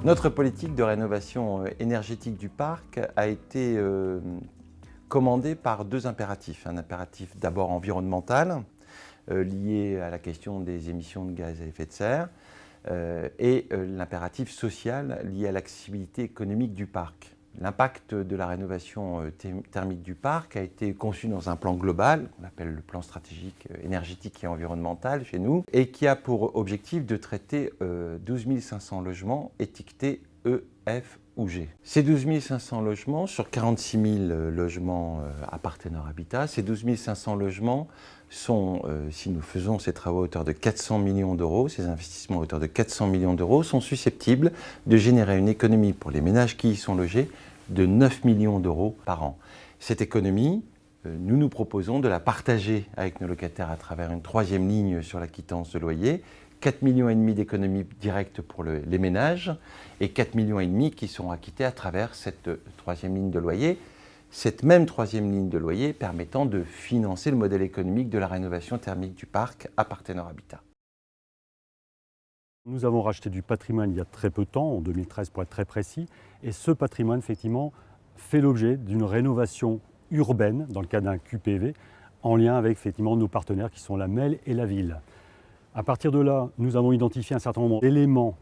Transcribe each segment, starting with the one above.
Notre politique de rénovation énergétique du parc a été commandée par deux impératifs. Un impératif d'abord environnemental, lié à la question des émissions de gaz à effet de serre, et l'impératif social lié à l'accessibilité économique du parc. L'impact de la rénovation thermique du parc a été conçu dans un plan global, qu'on appelle le plan stratégique énergétique et environnemental chez nous, et qui a pour objectif de traiter 12 500 logements étiquetés E, F ou G. Ces 12 500 logements, sur 46 000 logements appartenant à Habitat, ces 12 500 logements sont, si nous faisons ces travaux à hauteur de 400 millions d'euros, ces investissements à hauteur de 400 millions d'euros, sont susceptibles de générer une économie pour les ménages qui y sont logés de 9 millions d'euros par an. Cette économie, nous nous proposons de la partager avec nos locataires à travers une troisième ligne sur la quittance de loyer, 4,5 millions d'économies directes pour les ménages et 4,5 millions qui seront acquittés à travers cette troisième ligne de loyer. Cette même troisième ligne de loyer permettant de financer le modèle économique de la rénovation thermique du parc appartenant à Habitat. Nous avons racheté du patrimoine il y a très peu de temps, en 2013 pour être très précis, et ce patrimoine effectivement fait l'objet d'une rénovation urbaine dans le cadre d'un QPV en lien avec effectivement nos partenaires qui sont la MEL et la ville. À partir de là, nous avons identifié un certain nombre d'éléments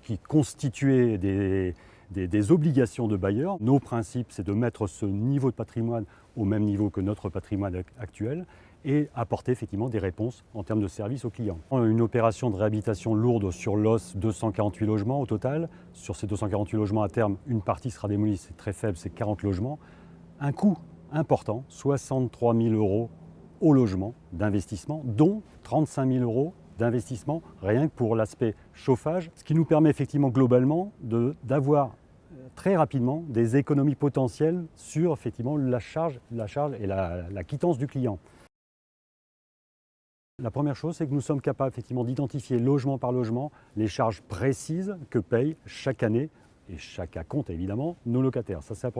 qui constituaient des obligations de bailleurs. Nos principes, c'est de mettre ce niveau de patrimoine au même niveau que notre patrimoine actuel et apporter effectivement des réponses en termes de services aux clients. Une opération de réhabilitation lourde sur l'os, 248 logements au total. Sur ces 248 logements à terme, une partie sera démolie, c'est très faible, c'est 40 logements. Un coût important, 63 000 euros au logement d'investissement, dont 35 000 euros d'investissement rien que pour l'aspect chauffage, ce qui nous permet effectivement globalement d'avoir très rapidement des économies potentielles sur effectivement la charge et la quittance du client. La première chose, c'est que nous sommes capables effectivement d'identifier logement par logement les charges précises que payent chaque année, et chaque acompte évidemment, nos locataires. Ça, c'est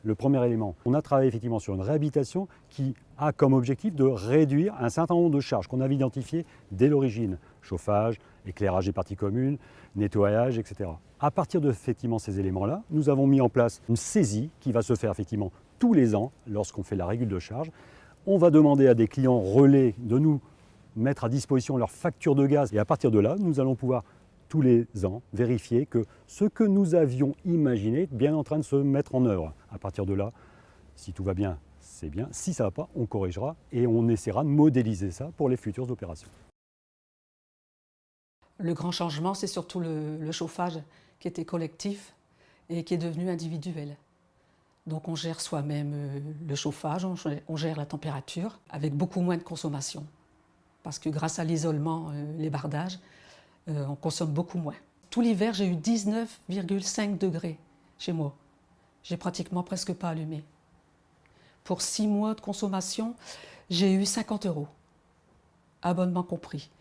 le premier élément. On a travaillé effectivement sur une réhabilitation qui a comme objectif de réduire un certain nombre de charges qu'on avait identifiées dès l'origine. Chauffage, éclairage des parties communes, nettoyage, etc. À partir de effectivement ces éléments-là, nous avons mis en place une saisie qui va se faire effectivement tous les ans lorsqu'on fait la régule de charge. On va demander à des clients relais de nous mettre à disposition leur facture de gaz et à partir de là, nous allons pouvoir tous les ans vérifier que ce que nous avions imaginé est bien en train de se mettre en œuvre. À partir de là, si tout va bien, c'est bien. Si ça ne va pas, on corrigera et on essaiera de modéliser ça pour les futures opérations. Le grand changement, c'est surtout le chauffage qui était collectif et qui est devenu individuel. Donc on gère soi-même le chauffage, on gère la température avec beaucoup moins de consommation. Parce que grâce à l'isolement, les bardages, on consomme beaucoup moins. Tout l'hiver, j'ai eu 19,5 degrés chez moi. J'ai pratiquement presque pas allumé. Pour 6 mois de consommation, j'ai eu 50 €, abonnement compris.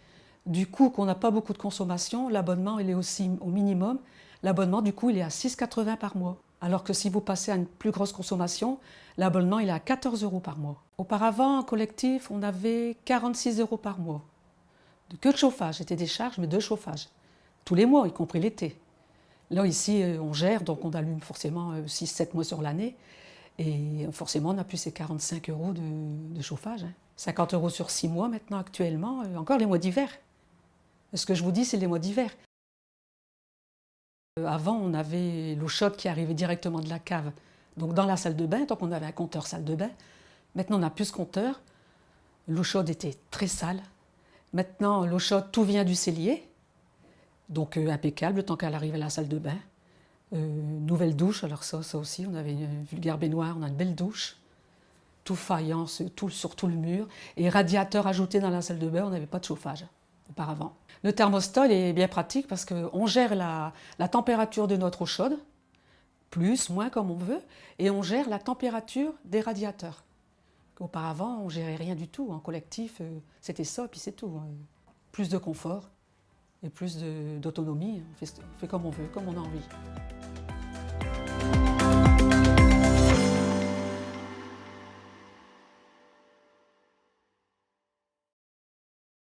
Du coup, qu'on n'a pas beaucoup de consommation, l'abonnement il est aussi au minimum. L'abonnement, du coup, il est à 6,80 € par mois. Alors que si vous passez à une plus grosse consommation, l'abonnement il est à 14 € par mois. Auparavant, en collectif, on avait 46 € par mois. Que de chauffage, c'était des charges, mais de chauffage. Tous les mois, y compris l'été. Là, ici, on gère, donc on allume forcément 6-7 mois sur l'année. Et forcément, on n'a plus ces 45 € de chauffage. 50 € sur 6 mois maintenant, actuellement, encore les mois d'hiver. Ce que je vous dis, c'est les mois d'hiver. Avant, on avait l'eau chaude qui arrivait directement de la cave. Donc dans la salle de bain, donc on avait un compteur salle de bain. Maintenant, on n'a plus ce compteur. L'eau chaude était très sale. Maintenant, l'eau chaude, tout vient du cellier. Donc impeccable, tant qu'elle arrive à la salle de bain. Nouvelle douche, alors ça aussi, on avait une vulgaire baignoire, on a une belle douche. Tout faïence, sur tout le mur. Et radiateur ajouté dans la salle de bain, on n'avait pas de chauffage auparavant. Le thermostat il est bien pratique parce qu'on gère la température de notre eau chaude, plus, moins comme on veut, et on gère la température des radiateurs. Auparavant, on ne gérait rien du tout. En collectif, c'était ça, puis c'est tout. Plus de confort et plus d'autonomie. On fait comme on veut, comme on a envie.